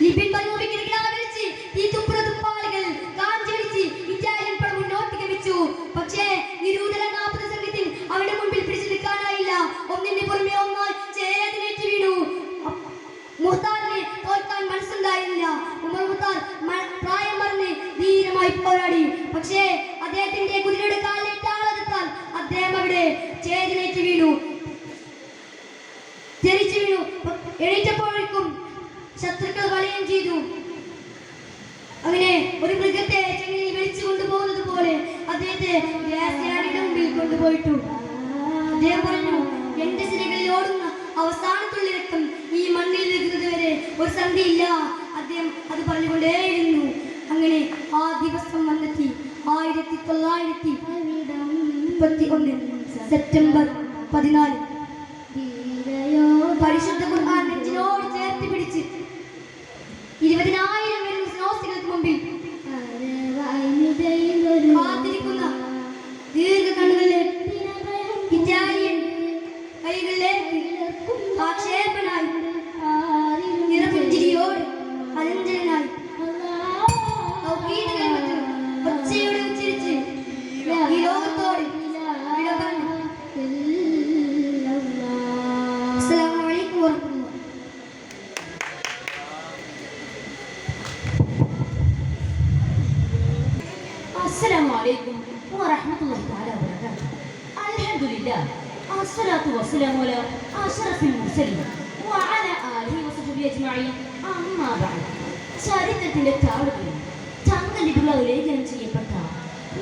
ലിബിൻ മരുഭൂമിക്കിടയിൽ ആവരിച്ച് ഈ തുപ്പാളികൾ കാഞ്ചടിച്ച് ഇറ്റാലിയൻ പട മുന്നോട്ട് ഗമിച്ചു. പക്ഷേ നിരൂതര 40 സംഘത്തിൽ അവരുടെ മുൻപിൽ പിടിച്ചു നിൽക്കാനായില്ല. ഒന്നിന്റെ പുറമെ ഒന്നായി ചേതനേറ്റ് വീണു. മുഹ്താറിന് തോൽക്കാൻ മനസ്സുണ്ടായിരുന്നില്ല. ഉമർ മുഹ്താർ പ്രായം പറഞ്ഞ് ധീരമായി പോരാടി. പക്ഷേ അദ്ദേഹത്തിന്റെ കുതിരയുടെ കാലിലേറ്റ ആളെത്താൻ അദ്ദേഹം അവിടെ ചേതനേറ്റ് വീണു, തെറിച്ചു വീണു. എണീറ്റപ്പോഴേക്കും ശത്രുക്കൾ വലയം ചെയ്തു. അങ്ങനെ ഒരു മൃഗത്തെ ചെങ്ങലിൽ വലിച്ചു കൊണ്ടുപോകുന്നത് പോലെ അദ്ദേഹത്തെ ഗ്യാസ്യാനിയുടെ മുമ്പിൽ കൊണ്ടുപോയിട്ടു. അദ്ദേഹം പറഞ്ഞു, എന്റെ സിരകളിൽ ഓടുന്ന അവസാനത്തുള്ള രക്തം ഈ മണ്ണിൽ നിൽക്കുന്നത് വരെ ഒരു സന്ധിയില്ല. അദ്ദേഹം അത് പറഞ്ഞുകൊണ്ടേയിരുന്നു. അങ്ങനെ ആ ദിവസം വന്നെത്തി 1931 സെപ്റ്റംബർ 14. പരിശുദ്ധ ഖുർആൻ നെഞ്ചിനോട് ചേർത്ത് പിടിച്ച് 20,000 വരുന്ന സ്നോസികൾക്ക് മുമ്പിൽ കാത്തിരിക്കുന്ന ദീർഘ കണ്ണുകളിലെ ഇറ്റാലിയൻ കൈകളിലേക്ക് ആക്ഷേപനായി നിറപുഞ്ചിരിയോട് അലഞ്ചനായി ഒച്ചയോടെ ഉച്ചരിച്ച് ഈ ലോകത്തോട് വിട പറഞ്ഞു. അസ്സലാമു അലൈക്കും വറഹ്മത്തുള്ളാഹി. അസ്സലാമു അലൈക്കും വറഹ്മത്തുള്ളാഹി തആല വബറകാതുഹു. അൽഹംദുലില്ലാഹ് അസ്സലാത്തു വസ്സലാമു അലാ അശ്റഫിൽ മുർസലീൻ വഅലാ ആലിഹി വസഹ്ബിഹി അജ്മഈൻ. അമ്മാ ബഅദ്. ചരിത്രത്തിന്റെ താളുകളിൽ തങ്ങളിലുള്ള ലേഖനം ചെയ്യപ്പെട്ട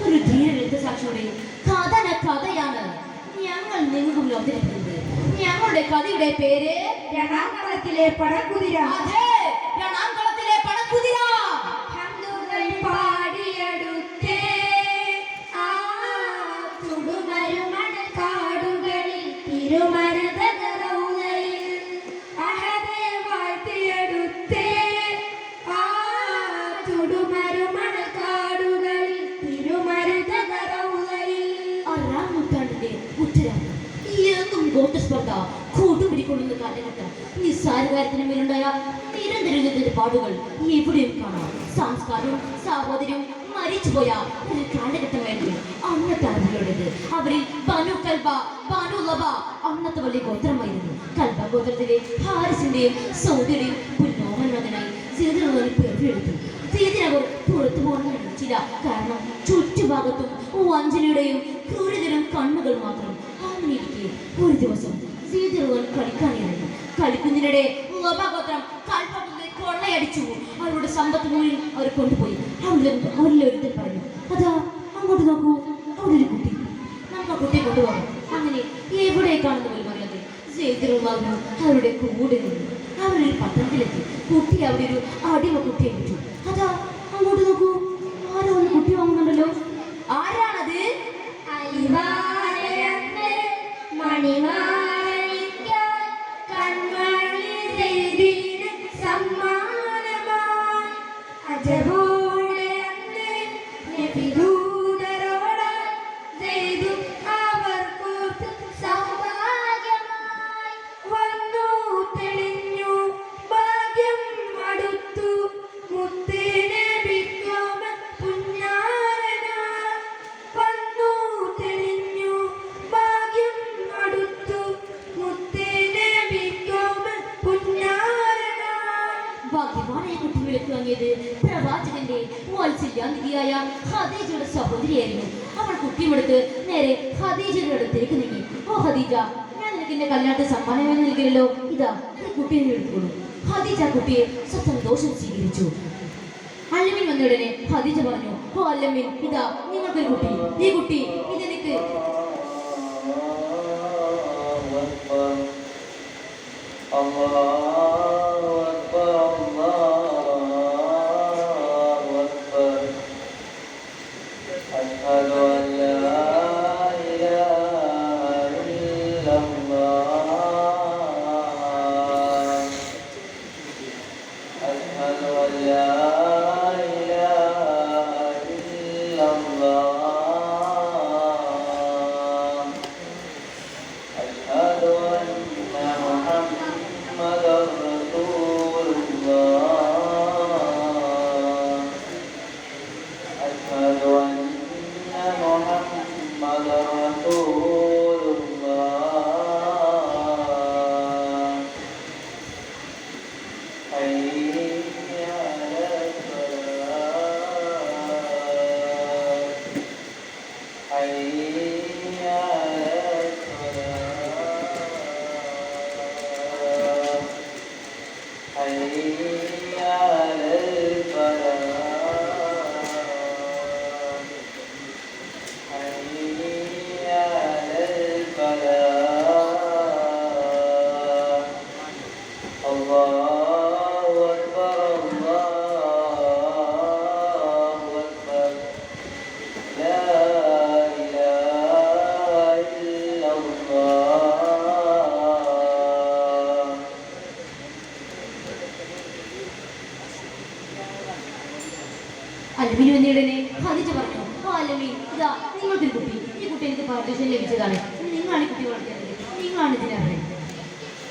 ഒരു ധീര രക്തസാക്ഷിയുടെ കഥയാണ് ഞങ്ങൾ നിങ്ങൾക്ക് അവതരിപ്പിക്കുന്നത്. ഞങ്ങളുടെ കഥയുടെ പേര് രണാങ്കളത്തിലെ പടക്കുതിര. അതെ, രണാങ്കളത്തിലെ പടക്കുതിര. പാടിയെടുത്തേ ആ ചുടുമരുമണ കാടുകളിൽ തിരുമരതകറൗലയിൽ അഹദേ വാഴ്ത്തിയെടുത്തേ ആ ചുടുമരുമണ കാടുകളിൽ തിരുമരതകറൗലയിൽ. 6-ാം നൂറ്റാണ്ടിന്റെ ഉത്തരാണ്. എന്നും ഗോത്രസ്പർദ്ധ കൂട്ടുപിടിക്കൊള്ളുന്ന കാലഘട്ടം. നിസ്സാര കാര്യത്തിന് മേലുണ്ടായ നിരന്തര പാടുകൾ എവിടെയും കാണാം. സംസ്കാരവും സാഹോദര്യവും മരിച്ചുപോയ ഒരു കാലഘട്ടമായിരുന്നു അന്നത്തെ അറബികളുടേത്. അവരിൽ ബനു കൽബ, ബനു ലബ അന്നത്തെ വലിയ ഗോത്രമായിരുന്നു. കൽബ ഗോത്രത്തിലെ ഹാരിസിന്റെയും സൗദിയുടെയും പുല്ലോമന്മകനായി സീദിനെ പേരെടുത്തു. സീദിനവർ പുറത്തു പോകാൻ കഴിച്ചില്ല. കാരണം ചുറ്റുഭാഗത്തും വഞ്ചനയുടെയും ക്രൂരതയും കണ്ണുകൾ മാത്രം. അങ്ങനെ ഇരിക്കെ ഒരു ദിവസം സീദിറുവൻ കളിക്കാനിറങ്ങി. കളിക്കുന്നതിനിടെ ലബഗോത്രം കൽബ കൊള്ളയടിച്ചു. അവരുടെ സമ്പത്ത് മുഴുവൻ അവർ കൊണ്ടുപോയി. അവരിൽ ഒരുത്തൻ പറഞ്ഞു, അതാ അങ്ങോട്ട് നോക്കൂ, അവിടെ ഒരു കുട്ടി, നമുക്ക് ആ കുട്ടിയെ കൊണ്ടുപോകാം. അങ്ങനെ എവിടേക്കാണെന്ന് പോലും അറിയാതെ സീദിറുവായിരുന്നു അവരുടെ കൂടെ നിന്നു. അവരൊരു പട്ടണത്തിലെത്തി. കുട്ടി അവിടെ ഒരു അടിമ കുട്ടിയെ വിറ്റു. അതാ അങ്ങോട്ട് നോക്കൂ, ആരോ ഒന്ന് കുട്ടി വാങ്ങുന്നുണ്ടല്ലോ. ആരാണത്? മണിമാണിക്കാൻ കൺമണി ചെയ്തിന് സമ്മാനമായി അജബോടെ അന്ന് നബിദൂതരോട് ചെയ്തു അവർ കൂത്ത് സൗഭാഗ്യമായി വന്നു തെളിഞ്ഞു ഭാഗ്യം അടുത്തു മുത്തിനെ വിക്രമ പുഞ്ഞാരന വന്നു തെളിഞ്ഞു ഭാഗ്യം അടുത്തു മുത്തിനെ വിക്രമ പുഞ്ഞാരന. ഭാഗ്യവാനായ കുട്ടി വിളിച്ചു വാങ്ങിയത് പ്രവാചകന്റെ വാത്സല്യാനിധിയായ ഖദീജയുടെ സഹോദരിയായിരുന്നു. അവൾ കുട്ടിയുമെടുത്ത് നേരെ ഖദീജയുടെ അടുത്തേക്ക് നീങ്ങി. ഓ ഖദീജ, ഞാൻ നിനക്ക് എന്റെ കല്യാണത്തിന് സമ്മാനമായി നൽകിയല്ലോ, ഇതാ ഈ കുട്ടിയെ എടുത്തോളൂ. ഖദീജ കുട്ടിയെ സന്തോഷം സ്വീകരിച്ചു. അല്ലമിൻ വന്നയുടനെ ഖദീജ പറഞ്ഞു, ഓ അല്ലമിൻ, ഇതാ നിങ്ങൾക്കൊരു കുട്ടി. ഈ കുട്ടി ഇതെനിക്ക് محمد رسول الله അലമീൻ വന്നിടനെ ഖദീജ പറഞ്ഞു, ഓ അലമീൻ, ഇതാ നിങ്ങൾക്കൊരു കുട്ടി, ഈ കുട്ടി എനിക്ക് പാർട്ടീഷൻ ലഭിച്ചതാണ്, നിങ്ങളാണ് ഈ കുട്ടി വളർത്തിയത്, നിങ്ങളാണ് ഇതിനറിയാം.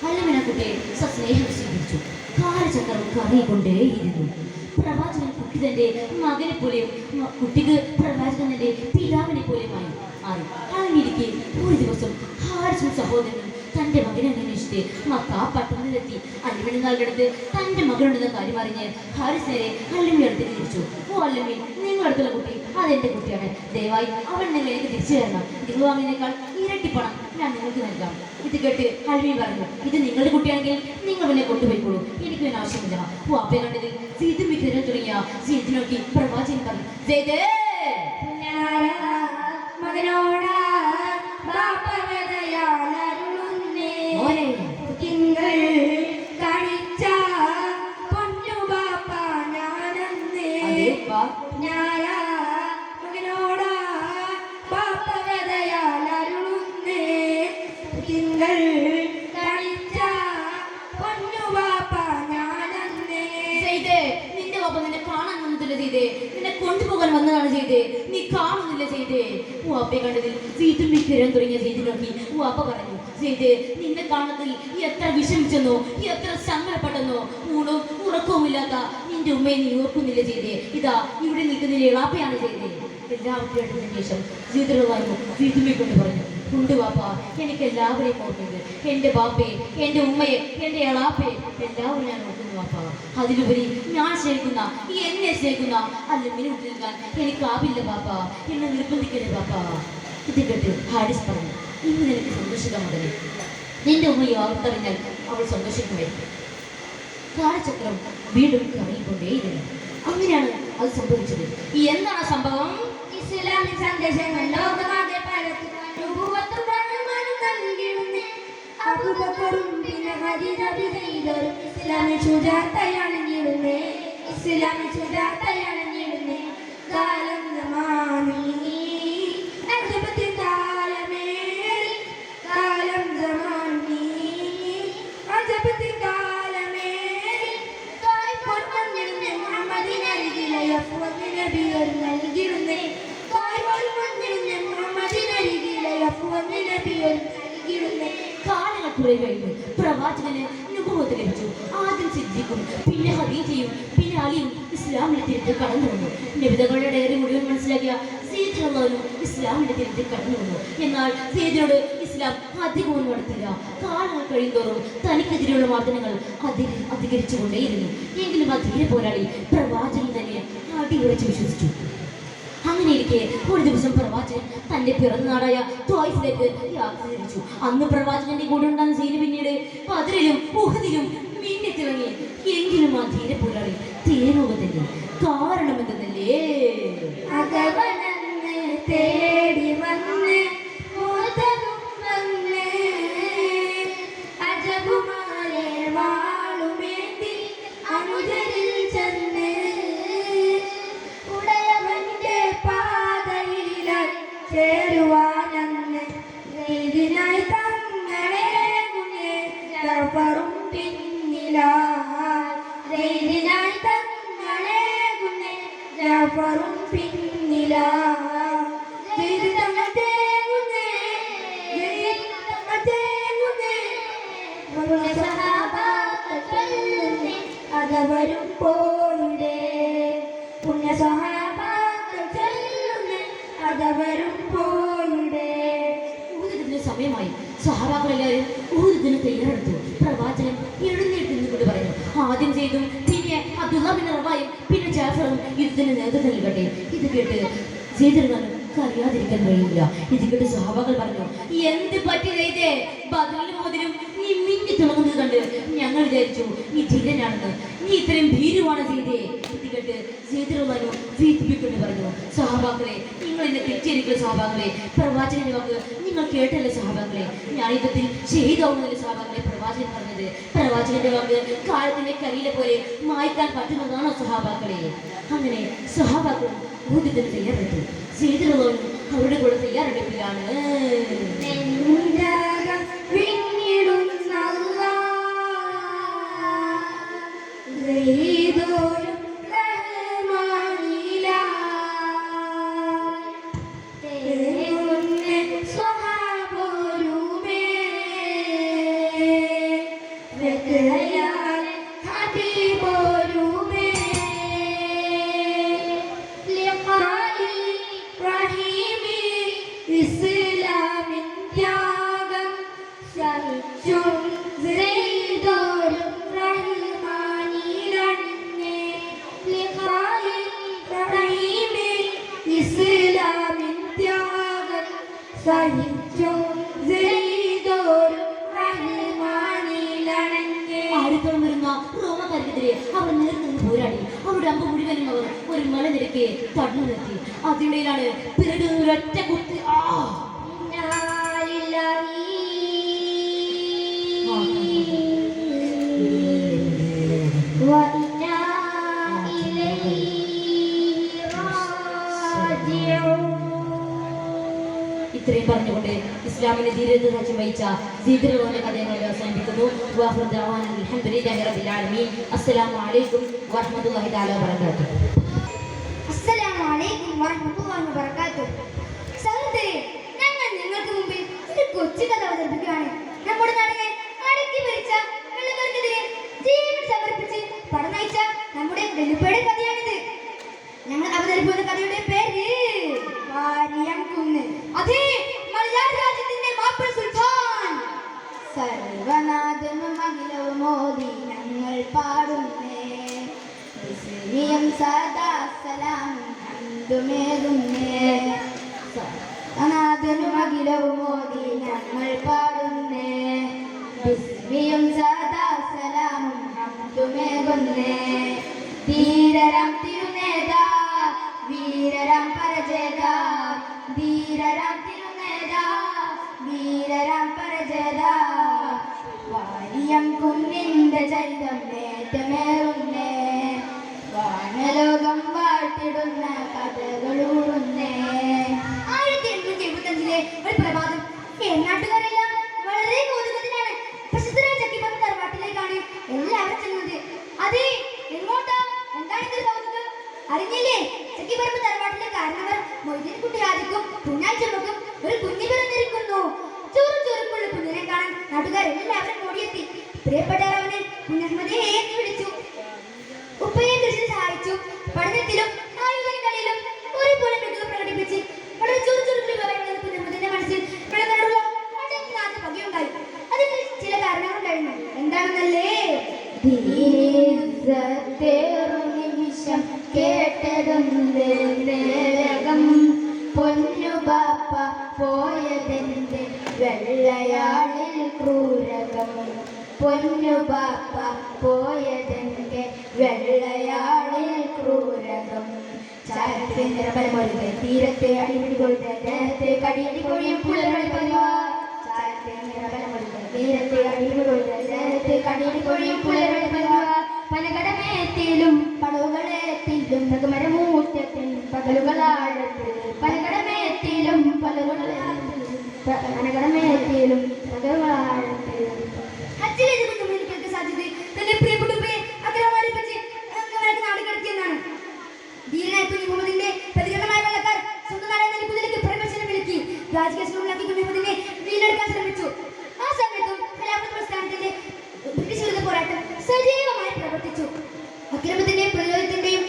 അലമീൻ ആ കുട്ടിയെ സസ്നേഹം സ്വീകരിച്ചു. കാലചക്രം കറങ്ങിക്കൊണ്ടേയിരുന്നു. പ്രവാചകൻ കുട്ടി തന്റെ മകനെ പോലെയും കുട്ടിക്ക് പ്രവാചകൻ തന്റെ പിതാവിനെ പോലെയുമായി മാറി. അങ്ങനെയിരിക്കെ ഒരു ദിവസം ഹാരിസും സഹോദരനും തന്റെ മകനെ അന്വേഷിച്ച് മക്ക പട്ടണത്തിലെത്തി. അല്ലിമിന് നാളിനടുത്ത് തന്റെ മകനുണ്ടെന്ന കാര്യം അറിഞ്ഞ് ഹാരിസ് നേരെ അല്ലിമിന്റെ അടുത്തേക്ക് തിരിച്ചു. ഓ അല്ലിമിൻ, നിങ്ങളടുത്തുള്ള കുട്ടി അതെന്റെ കുട്ടിയാണ്, ദയവായി അവൻ നിങ്ങൾ എനിക്ക് തിരിച്ചു തരണം. നിങ്ങൾ വാങ്ങിയതിനേക്കാൾ ഇരട്ടി പണം ഞാൻ നിങ്ങൾക്ക് നൽകാം. ഇത് കേട്ട് അല്ലിമിൻ പറഞ്ഞു, ഇത് നിങ്ങളുടെ കുട്ടിയാണെങ്കിൽ നിങ്ങൾ എന്നെ കൊണ്ടുപോയിക്കോളൂ, എനിക്ക് ഇതിന് ആവശ്യമില്ല. ഓ അപ്പയെ കണ്ടത് സീതും വിഗ്രഹം തുടങ്ങിയ സീതു നോക്കി പ്രവാചകൻ പറഞ്ഞു, മകനോടാ തിങ്കൾ കാണിച്ച പൊന്നു ബാപ്പ ഞാനന്നേ ഞാനാ മകനോടാ ബാപ്പ കഥയാലരുളുന്നേ തിങ്കൾ കാണിച്ച പൊന്നു ബാപ്പ ഞാനന്നേ. നിന്റെ ബാപ്പ നിന്നെ കാണാൻ വന്നതില്ല ചെയ്തേ, നിന്നെ കൊണ്ടുപോകാൻ വന്നതാണ് ചെയ്തേ, നീ കാണുന്നില്ല ചെയ്തേ. വാപ്പയെ കണ്ടതിൽ സീറ്റും വിഗ്രഹം തുടങ്ങിയ ചെയ്തി നോക്കി വാപ്പ പറഞ്ഞു, ചെയ്തേ നിന്നെ കാണത്തിൽ എത്ര വിഷമിച്ചെന്നോ, എത്ര സങ്കടപ്പെട്ടെന്നോ, ഊണും ഉറക്കവുമില്ലാത്ത നിന്റെ ഉമ്മയെ നീ ഓർക്കുന്നില്ല ചെയ്തേ. ഇതാ ഇവിടെ നിൽക്കുന്ന ഇളാപ്പയാണ് ചെയ്തേ. എല്ലാവരും കേട്ടതിന് ശേഷം ജീവിതമായിരുന്നു സീതുമ്മയെ കൊണ്ട് പറഞ്ഞു, ഉണ്ട് വാപ്പ, എനിക്ക് എല്ലാവരെയും ഓർക്കുന്നത്, എൻ്റെ ബാപ്പയെ, എൻ്റെ ഉമ്മയെ, എൻ്റെ ഇളാപ്പയെ എല്ലാവരും ഞാൻ ഓർക്കുന്നു വാപ്പ. അതിലുപരി ഞാൻ സ്നേഹിക്കുന്ന എന്നെ സ്നേഹിക്കുന്ന അല്ലിമിനെ വിട്ടു നിൽക്കാൻ എനിക്കാവില്ല ബാപ്പ, എന്നെ നിർബന്ധിക്കരുത് ബാപ്പ. ഇത് കേട്ട് ഹാരിസ് പറഞ്ഞു, ഇന്ന് നിനക്ക് സന്തോഷിക്കാൻ മകനെ, നിന്റെ ഉമ്മയെ ഓർത്തറിഞ്ഞാൽ അവൾ സന്തോഷിക്കുമായിരുന്നു. കാലചക്രം വീണ്ടും കറങ്ങിക്കൊണ്ടേയിരുന്നു. അങ്ങനെയാണ് അത് സംഭവിച്ചത്. എന്താണ് സംഭവം? ഇസ്ലാമിക് സന്ദേശങ്ങൾ ലോകമാകെ പരത്തുവാൻ അബൂബക്കറും പിന്നെ ഖദീജ ബിബിയും ഇസ്ലാമിക് ശുജാഅത്തയാണെന്നിരുന്നേ, ഇസ്ലാമിക് ശുജാഅത്തയാണെന്നിരുന്നേ. കാലം സമാനി അജബത്തിൻ കാലമേറി, കാലം സമാനി അജബത്തിൻ കാലമേറി. പൊന്മഞ്ഞിരുന്നേ മുഹമ്മദിനരികിലെ അഫ്വത്ത് നബിയോർ നൽകിയിരുന്നേ, പൊന്മഞ്ഞിരുന്നേ മുഹമ്മദിനരികിലെ അഫ്വത്ത് നബിയോർ നൽകിയിരുന്നേ. കാലങ്ങൾ കുറെ കഴിഞ്ഞു. പ്രവാചകന് നുബുവത്ത് ലഭിച്ചു. ആദ്യം സിദ്ദീഖും പിന്നെ ഖദീജയും പിന്നെ അലിയും ഇസ്ലാമിന്റെ തിരിച്ച് കടന്നു വന്നു. നബിതകളുടെ ഡയറി മുഴുവൻ മനസ്സിലാക്കിയ സീദിനും ഇസ്ലാമിന്റെ തിരിച്ച് കടന്നു വന്നു. എന്നാൽ സീദിനോട് ഇസ്ലാം അധികമൊന്നും നടത്തില്ല. കാലങ്ങൾ കഴിയുന്തോറും തനിക്കെതിരെയുള്ള വാർത്തകൾ അധികരിച്ചുകൊണ്ടേയിരുന്നു. എങ്കിലും ആ ധീര പോരാളി പ്രവാചകൻ തന്നെ അടിയുറച്ച് വിശ്വസിച്ചു. അങ്ങനെയിരിക്കെ ഒരു ദിവസം പ്രവാചകൻ തന്റെ പിറന്നാടായ ത്വായിഫിലേക്ക് യാത്ര തിരിച്ചു. അന്ന് പ്രവാചകന്റെ കൂടെ ഉണ്ടാകുന്ന സീന് പിന്നീട് ബദറിലും ഉഹദിലും മിന്നിത്തിളങ്ങി. എങ്കിലും ആ ധീര പോരാളി തേനോകത്തിന്റെ കാരണമെന്നതല്ലേ തേടി വന്ന് അജകുമാരെ വാളുമേന്തി അനുജരിൽ ചെന്ന് ഉടയവന്റെ പാതയിലായി ചേരുവാനെന്ന് ഇതിനായി തങ്ങളെ ഗുണേറും പിന്നിലായി, ഇതിനായി തങ്ങളെ ഗുണേറും പിന്നിലായി. അതവരും പോയിടേ പുണ്യസഹാബാക്കൾ ചെല്ലുന്നേ, അതവരും പോയിടേ. ഊഹദിനത്തിന് സമയമായി. സഹാബാക്കൾ എല്ലാവരും ഊഹദിന് തയ്യാറെടുത്തു. പ്രവാചകൻ എഴുന്നേറ്റ് നിന്നുകൊണ്ട് പറഞ്ഞു, ആദ്യം ആദ്യം ചെയ്തും പിന്നെ അബ്ദുള്ള ബിൻ റവായും പിന്നെ ജാഫറും യുദ്ധത്തിന് നേതൃത്വം നൽകട്ടെ. ഇത് കേട്ട് ചെയ്തിരുന്നാലും അറിയാതിരിക്കാൻ കഴിയില്ല. ഇത് കേട്ട് സ്വഹാബാക്കൾ പറഞ്ഞു, എന്ത് പറ്റി ചെയ്തേ? ബദറിലും മുതലും നീ മിന്നി തിളങ്ങുന്നത് കണ്ട് ഞങ്ങൾ വിചാരിച്ചു നീ ധീരനാണെന്ന്. നീ ഇത്രയും ഭീരുവാണ് ചെയ്തേ. ഇത് കേട്ട് ചെയ്തിരുന്നാലും വീട്ടിപ്പിക്കൊണ്ട് പറഞ്ഞു, സ്വഹാബാക്കളെ നിങ്ങൾ എന്നെ തെറ്റിയിരിക്കുന്ന സ്വഹാബാക്കളെ, പ്രവാചകന്റെ വാക്ക് നിങ്ങൾ കേട്ടല്ലേ സ്വഹാബാക്കളെ? ഞാൻ യുദ്ധത്തിൽ ഷഹീദാവുന്നതിലെ സ്വഹാബാക്കളെ പ്രവാചകൻ പറഞ്ഞത്. പ്രവാചകന്റെ വാക്ക് കാലത്തിന്റെ കരിയിലെ പോലെ മായ്ക്കാൻ പറ്റുന്നതാണോ സ്വഹാബാക്കളെ? അങ്ങനെ സ്വഹാബാക്കൾ ഊഹത്തിന് തയ്യാറെടുത്തു. ചെയ്തിരുന്നവരും അവരുടെ കൂടെ തയ്യാറെടുപ്പിലാണ്. ആടിത്തോളം വരുന്ന റോമക്കാർക്കെതിരെ അവർ നേർന്ന് പോരാടി. അവരുടെ അമ്പ് മുഴുവനും അവർ ഒരു മലനിരക്ക് തടഞ്ഞു നിർത്തി. അതിനിടയിലാണ് പിറകു ഒരൊറ്റ കുത്തി. ഇത്രയും പറഞ്ഞുകൊണ്ട് ഇസ്ലാമിന്റെ ധീരത സാക്ഷ്യം വഹിച്ച സീദറുകളുടെ കഥ ഞങ്ങൾ അവസാനിപ്പിക്കുന്നു. അസ്സലാമു അലൈക്കും വറഹ്മത്തുള്ളാഹി തആല വബറകാതുഹു. അസ്സലാമു അലൈക്കും വറഹ്മത്തുള്ളാഹി വബറകാതുഹു. സഹോദരരെ, ഞങ്ങൾ നിങ്ങൾക്ക് മുമ്പിൽ ഒരു കൊച്ചു കഥ അവതരിപ്പിക്കുകയാണ്. നമ്മുടെ നാടിനെ അടക്കി ഭരിച്ച വെള്ളക്കാർക്കെതിരെ ജീവൻ സമർപ്പിച്ച് പട നയിച്ച നമ്മുടെ വെളുപ്പയുടെ കഥയാണിത്. ഞങ്ങൾ അവതരിപ്പിക്കുന്ന കഥയുടെ പേര് വാരിയംകുന്ന്. അതെ, മലയാള രാജ്യത്തിന്റെ മാപ്പിള സുൽത്താൻ. സർവനാഥനും അഖിലവും മോദി ഞങ്ങൾ പാടുന്നേ, വിസ്മയം സദാ സലാമും ഹംദുമേകുന്നേ. സർവനാഥനും അഖിലവും മോദി ഞങ്ങൾ പാടുന്നേ, വിസ്മയം സദാ സലാമും ഹംദുമേകുന്നേ. ധീരരാം തിരുനേതാ വീരരാം പരജേത, ധീരരാം തിരുനേതാ വീരരാം പരജേത. വാരിയംകുന്നിന്റെ ചരിതം ഏറ്റമേറുന്നേ, വാനലോകം വാഴ്ത്തിടുന്ന കഥകളൂടുന്നേ. 1875 ഒരു പ്രഭാതം നാട്ടുകാരെല്ലാം വളരെ കൗതുകത്തിലാണ് പ്രസിദ്ധരായ ചക്കിപ്പറമ്പ് തറവാട്ടിലേക്കാണ് എല്ലാവരും ചെല്ലുന്നത്. അതെ, എങ്ങോട്ടാ? എന്താണ് ഇതൊരു കൗതുകം? അറിഞ്ഞില്ലേ? ചക്കിപ്പറമ്പ് തറവാട്ടിലെ കാരണവർ മൊയ്തീൻകുട്ടി ഹാജിക്കും കുഞ്ഞാൽ ചുമക്കും ഒരു കുഞ്ഞു പിറന്നിരിക്കുന്നു. ചോറും ചോറുക്കുള്ള കുഞ്ഞിനെ കാണാൻ നാട്ടുകാരെല്ലാവരും ഓടിയെത്തി. പ്രിയപ്പെട്ടവനെ കുഞ്ഞഹമ്മദേ എന്ന് വിളിച്ചു. ഉപ്പയെ കൃഷി സഹായിച്ചു. പഠനത്തിലും ആയുധകളിലും ഒരുപോലെ മികവ് പ്രകടിപ്പിച്ച് വളരെ ചുറുചുറുക്കിൽ പറയുന്നത് കുഞ്ഞഹമ്മദിന്റെ മനസ്സിൽ വിളനടുള്ള അടങ്ങാത്ത പകയുണ്ടായി. അതിന് ചില കാരണങ്ങളുണ്ടായിരുന്നു. എന്താണെന്നല്ലേ? നിമിഷം കേട്ടതും പൊന്നുപാപ്പ പോയതെന്റെ വെള്ളയാളിൽ ക്രൂരകം. പൊന്നുപാപ്പ പോയതെന്റെ വെള്ളയാളിൽ ക്രൂരകം. ചാരത്തെ നിറബലമൊരുത് തീരത്തെ അടിപിടി കൊഴുത് ദേഹത്തെ കടിയടി കൊഴിയും പുലരളി പതിവാ. ചാരത്തെ നിറബലമൊരുത് തീരത്തെ അടിപിടി കൊഴുത് ദേഹത്തെ കടിയടി കൊഴിയും പുലരളി പതിവാ. പലകടമേത്തിലും പടവുകളെത്തിലും നഗമരമൂറ്റത്തിൽ പകലുകളാഴത്തിൽ. പലകടമേത്തിലും പലകടമേത്തിലും പകലുകളാഴത്തിൽ. സാധ്യത തന്റെ പ്രിയപ്പെട്ട നാട് കടത്തിയെന്നാണ്. ധീരനായ കുഞ്ഞുമുഹമ്മദിന്റെ പ്രതികരണമായ വെള്ളക്കാർ സ്വന്തം നാടായ നെല്ലിക്കുതിലേക്ക് പ്രവേശനം വിലക്കി രാജകേശനുള്ളാക്കി കുഞ്ഞുമുഹമ്മദിനെ വീണ്ടെടുക്കാൻ ശ്രമിച്ചു. ആ സമയത്തും ഖിലാഫത്ത് പ്രസ്ഥാനത്തിന്റെ ബ്രിട്ടീഷ് വിരുദ്ധ പോരാട്ടം സജീവമായി പ്രവർത്തിച്ചു. അക്രമത്തിന്റെയും പ്രതിരോധത്തിന്റെയും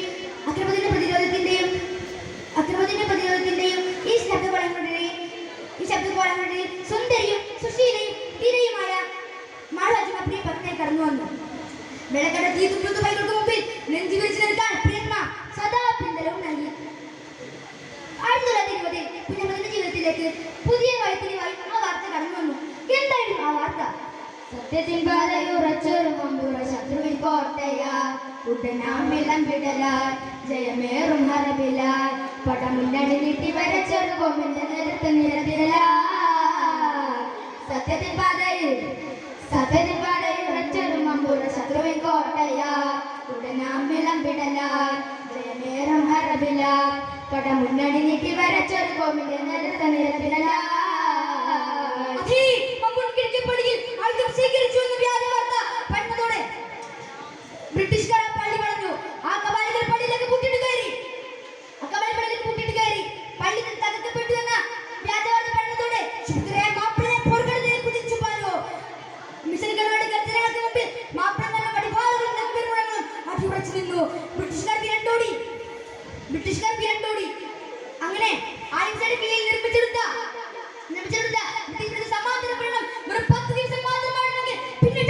ഈ ശബ്ദകോളങ്ങളുടെയും സുന്ദരിയും സുശീലയും ധീരയുമായ മാളാജിമ പ്രിയ പത്നിയെ കടന്നു വന്നു. വെള്ളക്കടത്ത് ഈ തുപ്പുതുപ്പൈകൾക്ക് മുമ്പിൽ നെഞ്ചു വിരിച്ചു നിൽക്കാൻ പ്രിയന്മ സദാ പിന്തലവും നൽകി. 1920 കുഞ്ഞമ്മന്റെ ജീവിതത്തിലേക്ക് പുതിയ വഴിത്തിരിവായി ആ വാർത്ത കടന്നു വന്നു. എന്തായിരുന്നു ആ വാർത്ത? സത്യത്തിൻ പാതയുറച്ചൊരു മുമ്പുറ ശത്രുവിൻ കോട്ടയാ ഉടനാമിളം വിടലാൽ ജയമേറും ഹരവിലാൽ പടമുന്നണി നീട്ടി വരച്ചൊരു കൊമ്പിന്റെ നിരത്ത് നിരത്തിലാൽ സത്യത്തിൻ പാതയുറച്ചൊരു മുമ്പുറ ശത്രുവിൻ കോട്ടയാ ഉടനാമിളം വിടലാൽ ജയമേറും ഹരവിലാൽ പടമുന്നണി നീട്ടി വരച്ചൊരു കൊമ്പിന്റെ നിരത്ത് നിരത്തിലാൽ ബ്രിട്ടീഷുകാർ പള്ളി വളഞ്ഞു. ആ കവാലികൾ പള്ളിയിലേക്ക് പൂട്ടിട്ട് കയറി. പള്ളി തകർക്കപ്പെട്ടു എന്ന വ്യാജവാർത്ത പരന്നതോടെ ശുക്രയെ മാപ്പിളയെ പോർക്കളത്തിലേക്ക് കുതിച്ചു പാലോ. മിഷനുകളുടെ ഗർജനങ്ങൾക്ക് മുമ്പിൽ മാപ്പിള നല്ല വടിവാളുകളും നെൽപെരുമുഴങ്ങളും അടിയുറച്ചു നിന്നു. ബ്രിട്ടീഷുകാർ വിരണ്ടോടി. അങ്ങനെ ആയിരത്തി കീഴിൽ നിർമ്മിച്ചെടുത്ത സമാധാനപ്പെടണം. വെറും 10 ദിവസം മാത്രമാണെങ്കിൽ പിന്നെ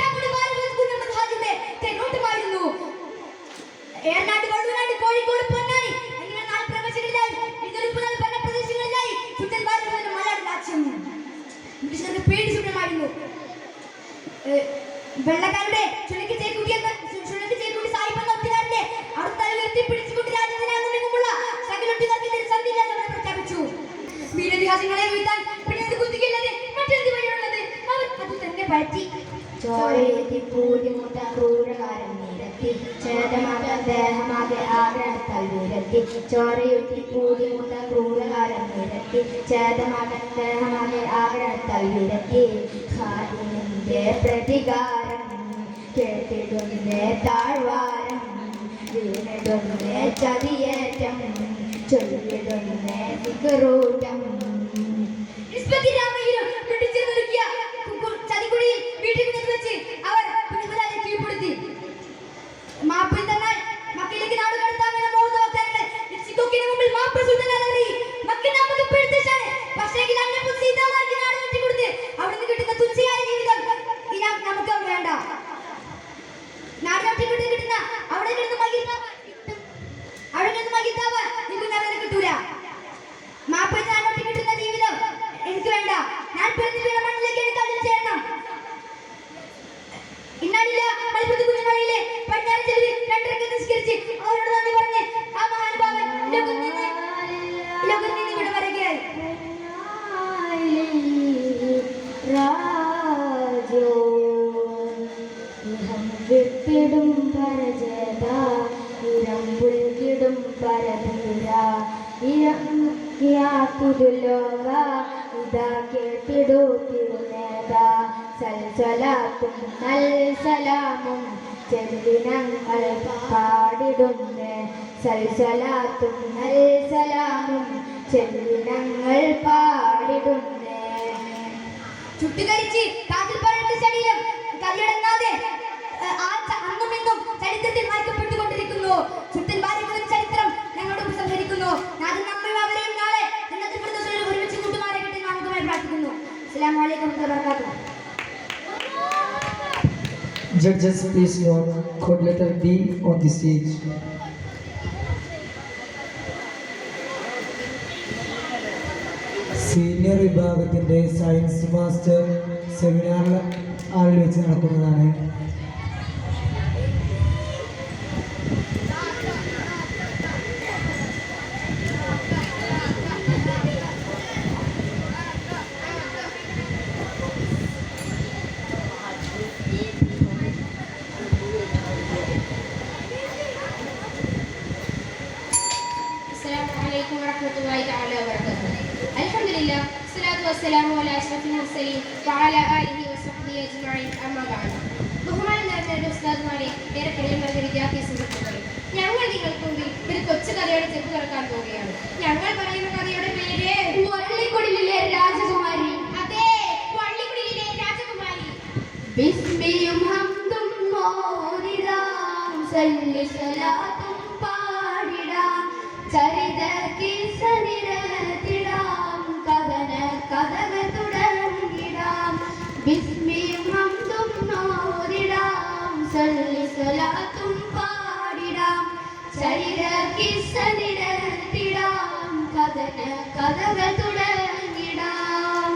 ഏറനാട്, വള്ളുവനാട്, കോഴിക്കോട്, പൊന്നാനി അങ്ങനെ 4 പ്രദേശങ്ങളിലായി 24 ഭരണപ്രദേശങ്ങളിലായി സുൽത്താൻ ബാരിയുടെ മലയാള രാജ്യം ബ്രിട്ടീഷുകാർക്ക് പേടി ശൂന്യമായിരുന്നു. വെള്ളക്കാരുടെ ചുണക്കി ചേക്കൂടി സാഹിബ് എന്ന ഒറ്റുകാരന്റെ അടുത്ത ഉയർത്തിപ്പിടിച്ചുകൊണ്ട് രാജ്യത്തിനങ്ങുമെങ്ങുമുള്ള സകലൊറ്റുകാർക്കെതിരെ സന്ധിയില്ലാ സമരം പ്രഖ്യാപിച്ചു. വീരതിഹാസങ്ങളെ വീഴ്ത്താൻ പിന്നീട് കുത്തിക്കില്ലത് മറ്റെന്ത് വഴിയുള്ളത്? അവർ അത് തന്നെ പറ്റി. ചോരയെത്തി പൂതിമുട്ട ക്രൂരകാരം നിരത്തി ചേതമാകെ ദേഹമാകെ ആഗ്രഹത്താൽ വിരത്തി ചോരയുത്തി പൂതിമുട്ട ക്രൂരകാരം നിരത്തി ചേതമാകെ ദേഹമാകെ ആഗ്രഹത്താൽ വിരത്തി ഖാദിന്റെ പ്രതികാരം കേട്ടിടുന്നേ താഴ്വാരം വീണിടുന്നേ ചതിയേറ്റം ചൊല്ലിടുന്നേ സിഗറൂറ്റം. ചതിക്കുഴിയിൽ വീട്ടിൽ വെച്ച് അവർ കീഴ്പ്പെടുത്തി. മാപ്പിൽ തന്നാൽ മക്കയിലേക്ക് നാട് കടത്താമെന്ന മോഹവാഗ്ദാനങ്ങൾ മുമ്പിൽ മാപ്പിൾ സുൽത്താൻ പക്ഷേ നാട് വെട്ടിക്കൊടുത്ത് അവിടുന്ന് കിട്ടുന്ന തുച്ഛയായ ജീവിതം നമുക്ക് വേണ്ട. നാട് വെട്ടിക്കൊടുത്ത് കിട്ടുന്ന അവിടെ കിടന്ന് മകിത്താവാൻ കിട്ടൂല. മാപ്പിൾ നാട് വെട്ടി കിട്ടുന്ന ജീവിതം എനിക്ക് വേണ്ട. ഞാൻ പിറന്നു വീണ മണ്ണിലേക്ക് എനിക്ക് അതിൽ ചേരണം. ഇന്നാളില്ല മലപ്പുറത്ത് കുഞ്ഞുമണിയിലെ പടിഞ്ഞാറൻ ചെരുവിൽ 2 റക്അത്ത് നിസ്കരിച്ച് അവരോട് നന്ദി പറഞ്ഞ് ആ മഹാനുഭാവൻ ലോകത്ത് നിന്ന് ഇവിടെ വരികയായി. വിട്ടിടും പരജേത ഇരമ്പുൽകിടും പരധീര ഇരങ്ങിയാക്കുതുലോക ഇതാ കേട്ടിടൂ തിരുനേത സൽസലാത്തും നൽസലാമും ചെല്ലിനങ്ങൾ പാടിടുന്നേ സൽസലാത്തും നൽസലാമും ചെല്ലിനങ്ങൾ പാടിടുന്നേ. ചുട്ടുകരിച്ച് കാറ്റിൽ പറയേണ്ട ശരീരം കൈയടങ്ങാതെ അന്നും ഇന്നും ചരിത്രത്തിൽ മാറ്റപ്പെട്ടുകൊണ്ടിരിക്കുന്നു. സുൽത്താൻ ബാരിയുടെ ചരിത്രം ഞങ്ങളോട് ഉപസംഹരിക്കുന്നു. അത് നമ്മൾ അവരെയും നാളെ ഒരുമിച്ച് കൂട്ടുമാരെ കിട്ടി നമുക്കുമായി പ്രാർത്ഥിക്കുന്നു. അസ്സലാമു അലൈക്കും വറഹ്മത്തുള്ളാഹി. Judges, please note code letter D on the stage. Senior വിഭാഗത്തിന്റെ സയൻസ് മാസ്റ്റർ സെമിനാർ ഹാളിൽ വെച്ച് നടക്കുന്നതാണ്. Alhamdulillah, salatu wassalamu ala ashrafil mursalin wa ala alihi wa sahbihi ajma'in. Amma ba'd. ബഹുമാനനായ ഉസ്താദ്മാരെ, ഏറെ നിറഞ്ഞ വിദ്യാർത്ഥി സുഹൃത്തുക്കളെ, ഞങ്ങൾ നിങ്ങൾക്ക് മുമ്പിൽ ഒരു കൊച്ചു കഥയുടെ ചെപ്പ് തുറക്കാൻ പോവുകയാണ്. ഞങ്ങൾ പറയുന്ന കഥയുടെ പേര് വള്ളിക്കുടിലെ രാജകുമാരി. അതെ, വള്ളിക്കുടിലെ രാജകുമാരി. ബിസ്മിയും ഹംദും മോദിടാം സല്ലല്ലാത്തും പാടിടാം ചരിത കിസ്സ നിരത്തിടാം കഥകൾ തുടങ്ങിടാം. ബിസ്മിയും ഹംദും മോദിടാം സല്ലല്ലാത്തും കഥകൾ തുടങ്ങിടാം.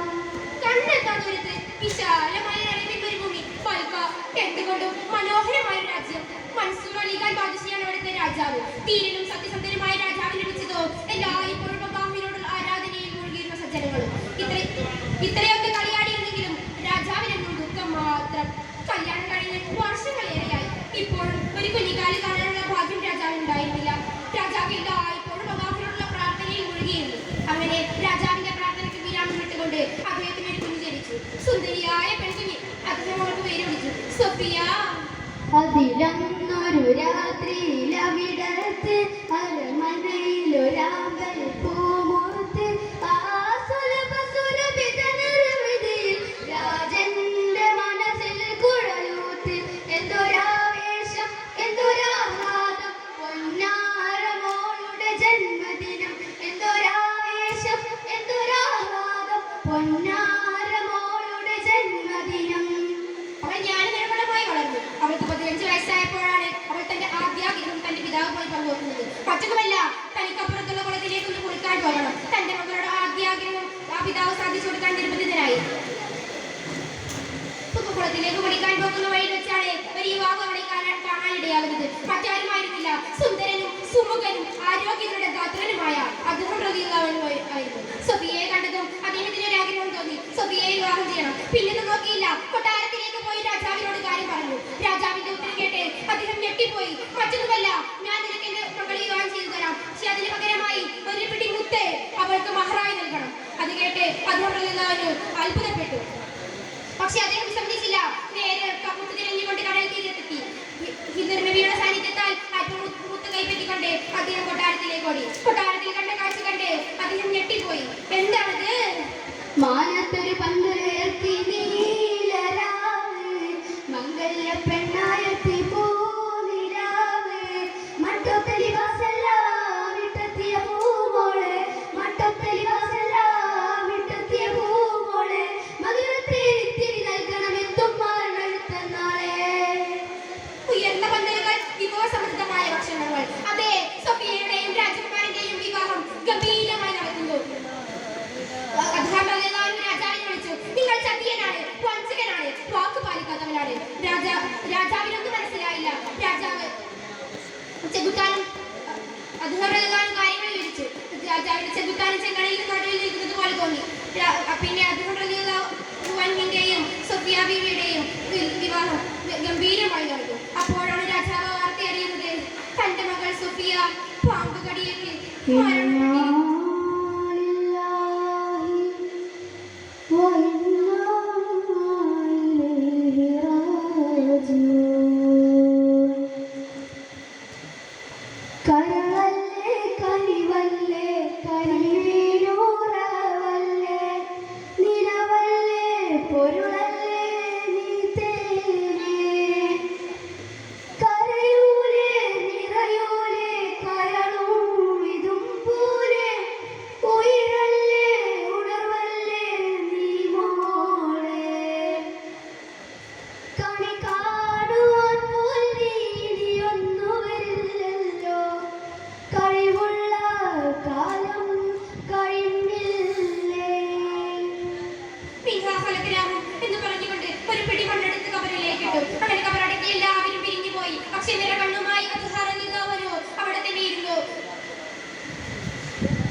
കണ്ണെത്താ ദൂരത്ത് വിശാലമായ അറേബ്യൻ മരുഭൂമി, പൽക്ക, എന്തുകൊണ്ടും മനോഹരമായ ഒരു രാജ്യം. മൻസൂർ അലി ഖാൻ ബാദുഷയാണ് അവിടുത്തെ രാജാവ്. ധീരനും സത്യസന്ധനുമായ രാജാവിന് ലഭിച്ചതോ എല്ലായ്പ്പോഴും അല്ലാഹുവിനോടുള്ള ആരാധനയിൽ മുഴുകിയിരുന്ന സജ്ജനങ്ങളും. ഇത്രയൊക്കെ കളിയാടിയിരുന്നെങ്കിലും രാജാവിനെന്നും ദുഃഖം മാത്രം. കല്യാണം കഴിഞ്ഞ് വർഷങ്ങളേറെയായി. ഇപ്പോഴും ഒരു കുഞ്ഞിക്കാല് കാണാനുള്ള ഭാഗ്യം രാജാവിനുണ്ടായിരുന്നില്ല. രാജാവ് എല്ലായ്പ്പോഴും അല്ലാഹുവിനോടുള്ള പ്രാർത്ഥനയിൽ മുഴുകിയിരുന്നു. അങ്ങനെ രാജാവിന്റെ പ്രാർത്ഥനയ്ക്ക് വിരാമം വിട്ടുകൊണ്ട് അദ്ദേഹത്തിന് ഒരു കുഞ്ഞ് ജനിച്ചു. സുന്ദരിയായ പെൺകുഞ്ഞ്. അദ്ദേഹം അവൾക്ക് പേര് വിളിച്ചു സൊഫിയ. അതിലന്നൊരു രാത്രിയിലവിടത്ത് അരമനയിലൊരാമ്പൽ പൂമൂത്ത് ആ സുലഭസുരഭിതനിർവൃതിയിൽ രാജന്റെ മനസ്സിൽ കുഴലൂത്ത്. എന്തൊരാവേശം, എന്തൊരാഹ്ലാദം, പൊന്നാരമോളുടെ ജന്മദിനം. എന്തൊരാവേശം, എന്തൊരാഹ്ലാദം, പൊന്നാരമോളുടെ ജന്മദിനം. അവൾ ജ്ഞാനനിർമ്മലമായി വളർന്നു. അവൾക്ക് 15 വയസ്സായപ്പോഴാണ് അവൾ തന്റെ ആദ്യാഗ്രഹം തന്റെ പിതാവുമായി പങ്കുവെക്കുന്നത്. മറ്റൊന്നുമല്ല, തനിക്കപ്പുറത്തുള്ള കുളത്തിലേക്ക് ഒന്ന് കുളിക്കാൻ പോകണം. തന്റെ മകളുടെ ആദ്യാഗ്രഹം ആ പിതാവ് സാധിച്ചു കൊടുക്കാൻ നിർബന്ധിതനായി. കുളത്തിലേക്ക് കുളിക്കാൻ പോകുന്ന വഴി വെച്ചാണ് ഒരു യുവാവ് അവളെ കാണാനിടയാകുന്നത്. മറ്റാരുമായിരുന്നില്ല, സുന്ദരനും സുമുഖനും ആരോഗ്യങ്ങളുടെ ഗാത്രനുമായ അദ്ദേഹം ആയിരുന്നു. സൊഫിയയെ കണ്ടതും അദ്ദേഹത്തിന് ഒരു ആഗ്രഹം തോന്നി. സൊഫിയയെ വിവാഹം ചെയ്യണം. പിന്നൊന്നും നോക്കിയില്ല, കൊട്ടാരത്തിലേക്ക് പോയി രാജാവിനോട് കാര്യം പറഞ്ഞു. രാജാവിന്റെ ഉത്തരം കേട്ട് അദ്ദേഹം ഞെട്ടിപ്പോയി. മറ്റൊന്നുമല്ല, ഞാൻ നിനക്ക് എന്റെ മകളെ വിവാഹം ചെയ്തു തരാം. പക്ഷെ അതിന് പകരമായി ഒരു പിടി മുത്ത് അവൾക്ക് മഹറായി നൽകണം. അത് കേട്ട് അദ്ദേഹം അത്ഭുതപ്പെട്ടു. പക്ഷെ അദ്ദേഹം വിസമ്മതിച്ചില്ല. നേരെ മുത്ത് തിരഞ്ഞുകൊണ്ട് കടൽ തീരത്തെത്തി. ഹിന്ദു നബിയുടെ സാന്നിധ്യത്താൽ മുത്ത് കൈപ്പറ്റിക്കൊണ്ട് അദ്ദേഹം കൊട്ടാരത്തിലേക്ക് ഓടി. കൊട്ടാരത്തിൽ കണ്ട കാഴ്ച കണ്ട് അദ്ദേഹം ഞെട്ടിപ്പോയി. എന്താണത്? മാനത്തൊരു പന്തലേർത്തി നീലരാവ്, മംഗല്യ പെണ്ണായത്തി പൂനിലാവ്, മട്ടൊത്തലി വാസല്ല വിട്ടെത്തിയ പൂമോള്, മട്ടൊത്തലി വാസല്ല വിട്ടെത്തിയ പൂമോള്, മധുരത്തിരി നൽകണമെത്തും മാറണെടുത്തനാളെ. ഉയർന്ന പന്തലുകൾ, വിഭവസമൃദ്ധമായ ഭക്ഷണങ്ങൾ. അതെ, സൊഫിയയുടെയും രാജകുമാരന്റെയും വിവാഹം ഗംഭീരമായി നടക്കുന്നു. രാജാവിനെ വിളിച്ചു. നിങ്ങൾ ചതിയനാണ്, വഞ്ചകനാണ്, വാക്ക് പാലിക്കാത്തവനാണ്. രാജാവിനൊന്നും മനസ്സിലായില്ല. രാജാവ് ചെകുത്താനും കാര്യങ്ങൾ വിവരിച്ചു. രാജാവിന്റെ ചെകുത്താനും ചെങ്കടയിൽ നടുവിൽ നിൽക്കുന്നത് പോലെ തോന്നി. പിന്നെ അദ്ദേഹത്തിന്റെയും സൊഫിയ ബീവിയുടെയും വിവാഹം ഗംഭീരമായി നടന്നു. അപ്പോഴാണ് രാജാവ് വാർത്ത അറിയുന്നത്. തന്റെ മകൾ സൊഫിയ പാമ്പ് കടിയേറ്റ് കരളല്ലേ കനിവല്ലേ കനിവീനൂറവല്ലേ നിലവല്ലേ പൊരുളല്ലേ നീ തേനേ കരയൂലേ നിറയൂലേ കരളും ഇതും പോലെ ഉയരല്ലേ ഉണർവല്ലേ നീ മോളെ കണി കാണുവാൻ പോൽ നീയൊന്നു വരില്ലല്ലോ കഴിവുള്ള കാലം കഴിഞ്ഞില്ലേ. ഗ്രാമം എന്ന് പറഞ്ഞുകൊണ്ട് ഒരു പിടി മണ്ണെടുത്ത് കബറിലേക്ക് ഇട്ടു. അങ്ങനെ കബറടക്കി എല്ലാവരും പിരിഞ്ഞു പോയി. പക്ഷെ നിര കണ്ണുമായി അവിടെ തന്നെ ഇരുന്നു.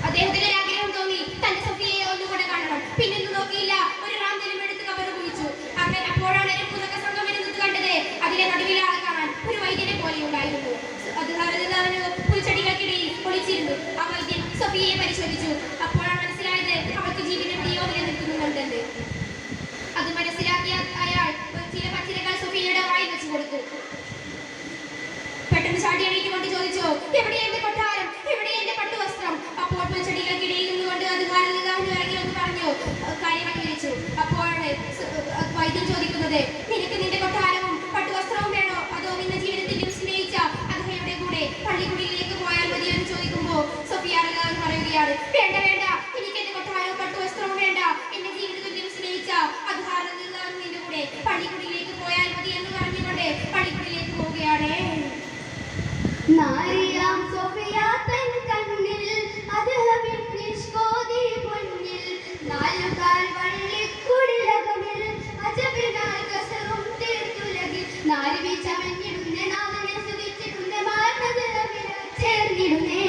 അദ്ദേഹത്തിന് ഒരു ആഗ്രഹം തോന്നി. തന്റെ സൊഫിയയെ ഒന്നുകൂടെ കാണണം. പിന്നൊന്നും നോക്കിയില്ല, ഒരു റാന്തലും എടുത്ത് കബറ് കുഴിച്ചു. അങ്ങനെ അപ്പോഴാണ് ഒരു പുതുക്ക സംഘം വരുന്നത് കണ്ടത്. അതിലെ നടുവിലെ ആളെ കാണാൻ ഒരു വൈദ്യനെ പോലെ ഉണ്ടായിരുന്നു. പുൽച്ചെടികൾക്കിടയിൽ ഒളിച്ചിരുന്നു. ആ വൈദ്യൻ സൊഫിയയെ പരിശോധിച്ചു. അപ്പോഴാണ് മനസ്സിലായത് അവൾക്ക് ജീവന് എവിടെയോ നിലനിൽക്കുന്നുണ്ടെന്ന്. അത് മനസ്സിലാക്കിയ അയാൾ ചില പച്ചിലകൾ സൊഫിയയുടെ വായിൽ വെച്ച് കൊടുത്തു. പെട്ടെന്ന് ചാടി എണീറ്റുകൊണ്ട് ചോദിച്ചു, എവിടെ എന്റെ കൊട്ടാരം, എവിടെ എന്റെ പട്ടുവസ്ത്രം? അപ്പോൾ പുൽച്ചെടികൾക്കിടയിൽ നിന്നുകൊണ്ട് അത് ഇറങ്ങി എന്ന് പറഞ്ഞു കാര്യങ്ങൾ വിവരിച്ചു. അപ്പോഴാണ് വൈദ്യൻ ചോദിക്കുന്നത്, നിനക്ക് നിന്റെ കൊട്ടാരവും പട്ടുവസ്ത്രവും വേണോ, അതോ നിന്റെ ജീവിതത്തിൽ സ്നേഹിച്ച അദ്ദേഹയുടെ കൂടെ പള്ളിക്കുടിയിലേക്ക് പോയാൽ മതിയെന്ന് ചോദിക്കുമ്പോൾ സൊഫിയ പറയുകയാണ്, വേണ്ട വേണ്ട, എനിക്ക് എന്റെ കൊട്ടാരവും പട്ടുവസ്ത്രവും വേണ്ട. എന്റെ ജീവിതത്തിൽ സ്നേഹിച്ച അദ്ദേഹം നിന്റെ കൂടെ പള്ളിക്കുടിയിലേക്ക് പോയാൽ മതി എന്ന് പറഞ്ഞുകൊണ്ട് പള്ളിക്കുടിയിലേക്ക് പോവുകയാണ്. നാരിയാം സൊഫിയ തൻ കണ്ണിൽ അദ്ദേഹം ചേർന്നിടുന്നേ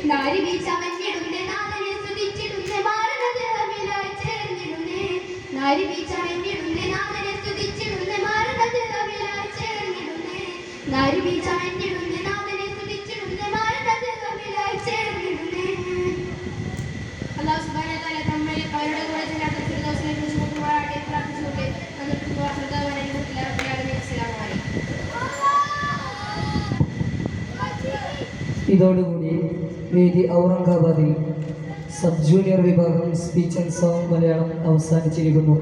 നാരി വീച്ചമഞ്ഞിടുന്നേ നാഥനെ സ്തുതിച്ചിടുന്നേ മാരണതമിലായി ചേർന്നിടുന്നേ നാരി വീച്ചമഞ്ഞിടുന്നേ നാഥനെ സ്തുതിച്ചിടുന്നേ മാരണതമിലായി ചേർന്നിടുന്നേ നാരി വീച്ചമഞ്ഞിടുന്നേ നാഥനെ സ്തുതിച്ചിടുന്നേ മാരണതമിലായി ചേർന്നിടുന്നേ. അല്ലാഹു സുബ്ഹാനഹു വ തആല നമ്മെ അവരുടെ കൂടെ ജന്നാത്തുൽ ഫിർദൗസിനെ കുറിച്ച് മുത്തുമാറാട്ടെ പ്രാർത്ഥിച്ചുകൊണ്ട് നിർത്തുന്നു. അസ്സലാമു അലൈക്കും. ഇതോടുകൂടി വേദി ഔറംഗാബാദിൽ സബ് ജൂനിയർ വിഭാഗം സ്പീച്ച് ആൻഡ് സോങ് മലയാളം അവസാനിച്ചിരിക്കുന്നു.